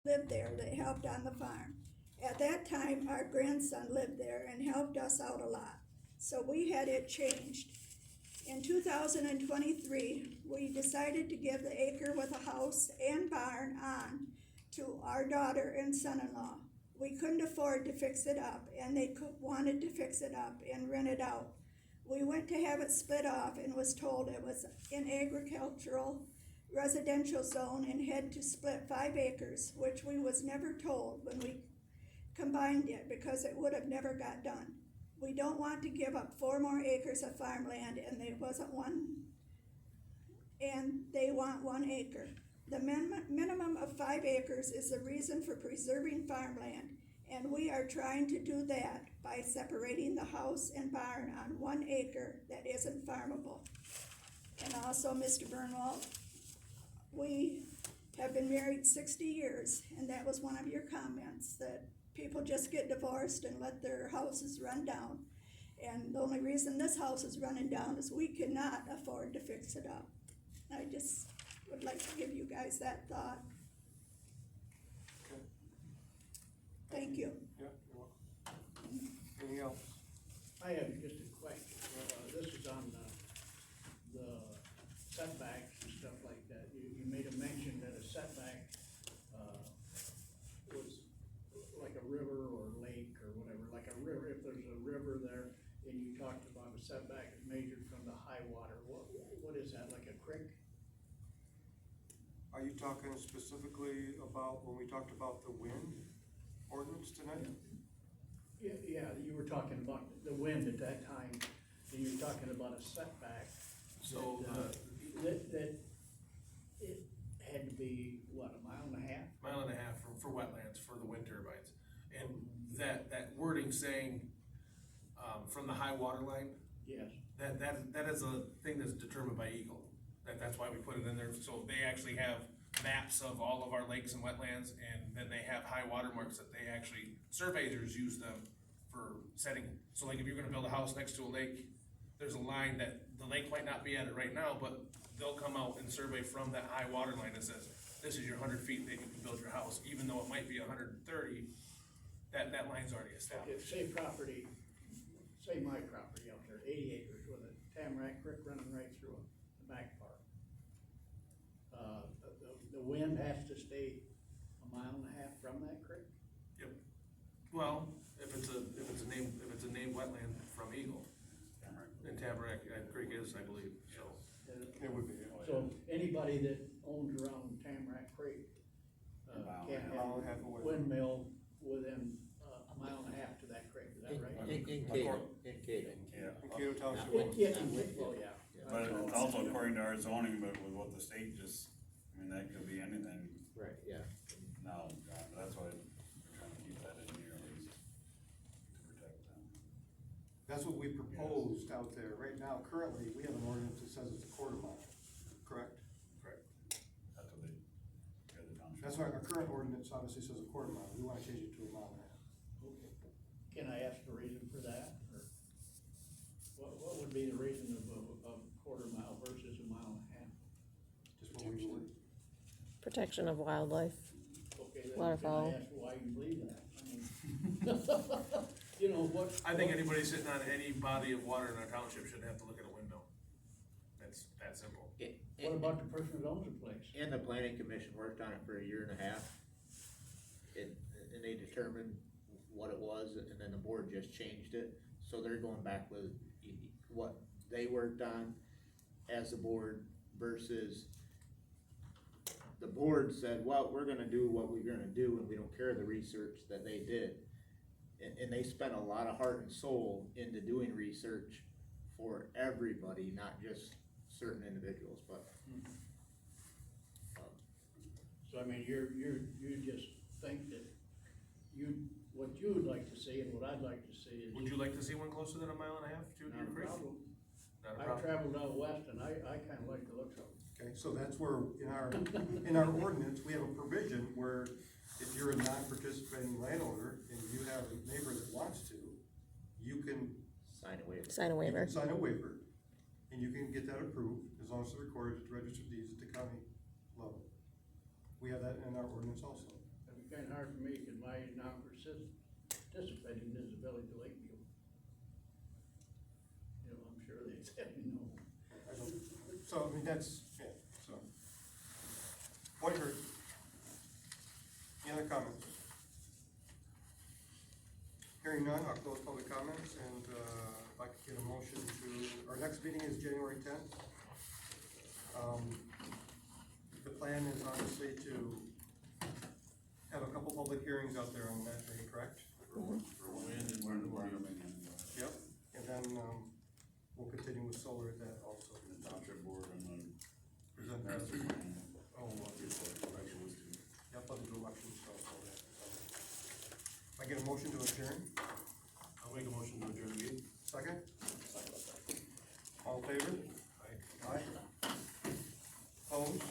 lived there that helped on the farm. At that time, our grandson lived there and helped us out a lot, so we had it changed. In 2023, we decided to give the acre with a house and barn on to our daughter and son-in-law. We couldn't afford to fix it up, and they wanted to fix it up and rent it out. We went to have it split off and was told it was an agricultural residential zone and had to split 5 acres, which we was never told when we combined it, because it would have never got done. We don't want to give up 4 more acres of farmland, and there wasn't one, and they want 1 acre. The minimum of 5 acres is the reason for preserving farmland, and we are trying to do that by separating the house and barn on 1 acre that isn't farmable. And also, Mr. Burnwald, we have been married 60 years, and that was one of your comments, that people just get divorced and let their houses run down. And the only reason this house is running down is we cannot afford to fix it up. I just would like to give you guys that thought. Okay. Thank you. Yeah, you're welcome. Anything else? I have just a question. This is on the setbacks and stuff like that. You made a mention that a setback, was like a river or lake or whatever, like a river, if there's a river there, and you talked about a setback is measured from the high water. What is that, like a creek? Are you talking specifically about when we talked about the wind ordinance tonight? Yeah, you were talking about the wind at that time, and you were talking about a setback. So, That it had to be, what, a mile and a half? mile and a half for wetlands, for the wind turbines. And that wording saying, from the high water line, Yes. that is a thing that's determined by Eagle. That's why we put it in there, so they actually have maps of all of our lakes and wetlands, and then they have high water marks that they actually, surveyors use them for setting. So like if you're gonna build a house next to a lake, there's a line that, the lake might not be at it right now, but they'll come out and survey from that high water line that says, this is your 100 feet that you can build your house, even though it might be 130, that line's already established. Say property, say my property out there, 80 acres with a Tamarack Creek running right through it, the back part. The wind has to stay a mile and a half from that creek? Yep. Well, if it's a named wetland from Eagle. And Tamarack Creek is, I believe, so. It would be. So anybody that owns around Tamarack Creek, can't A mile and a half have a away. windmill within a mile and a half to that creek, is that right? In Cato. In Cato Township. Oh, yeah. But it's also according to our zoning, but with what the state just, I mean, that could be anything Right, yeah. now, but that's why we're trying to keep that in here at least to protect them. That's what we proposed out there. Right now, currently, we have an ordinance that says it's a 1/4 mile, correct? Correct. That's what they, the township. That's why our current ordinance obviously says a 1/4 mile. We wanna change it to a mile and a half. Okay. Can I ask the reason for that, or what would be the reason of a 1/4 mile versus a mile and a half? Just what we believe. Protection of wildlife. Okay, then Waterfowl. can I ask why you believe that? I mean, you know, what? I think anybody sitting on any body of water in our township shouldn't have to look at a windmill. It's that simple. What about the person that owns the place? And the planning commission worked on it for 1.5 years. And they determined what it was, and then the board just changed it. So they're going back with what they worked on as a board versus the board said, well, we're gonna do what we're gonna do, and we don't care the research that they did. And they spent a lot of heart and soul into doing research for everybody, not just certain individuals, but. So I mean, you just think that what you would like to see and what I'd like to see is. Would you like to see one closer than a mile and a half, Judy? Not a problem. Not a I problem. traveled out west and I kinda like the looks of it. Okay, so that's where, in our ordinance, we have a provision where if you're a non-participating landowner and you have a neighbor that wants to, you can. Sign a waiver. Sign a You waiver. can sign a waiver, and you can get that approved, as long as it's recorded at the register of deeds at the county level. We have that in our ordinance also. Have hard for me, cause my non-participating is the village of Lakeview. You know, I'm sure they said no. I don't, so, I mean, that's, yeah, so. Point heard. Any other comments? Hearing none, I'll close public comments, and, if I could get a motion to, our next meeting is January 10th. The plan is obviously to have a couple public hearings out there on that day, correct? For wind and where the water main is. Yep, and then, we'll continue with solar at that also. The township board and then Present that. master plan. Oh, Elections too. yep, other elections, so, all that. I get a motion to adjourn, I'll make a motion to adjourn the meeting. second? All in favor? Aye. Opposed?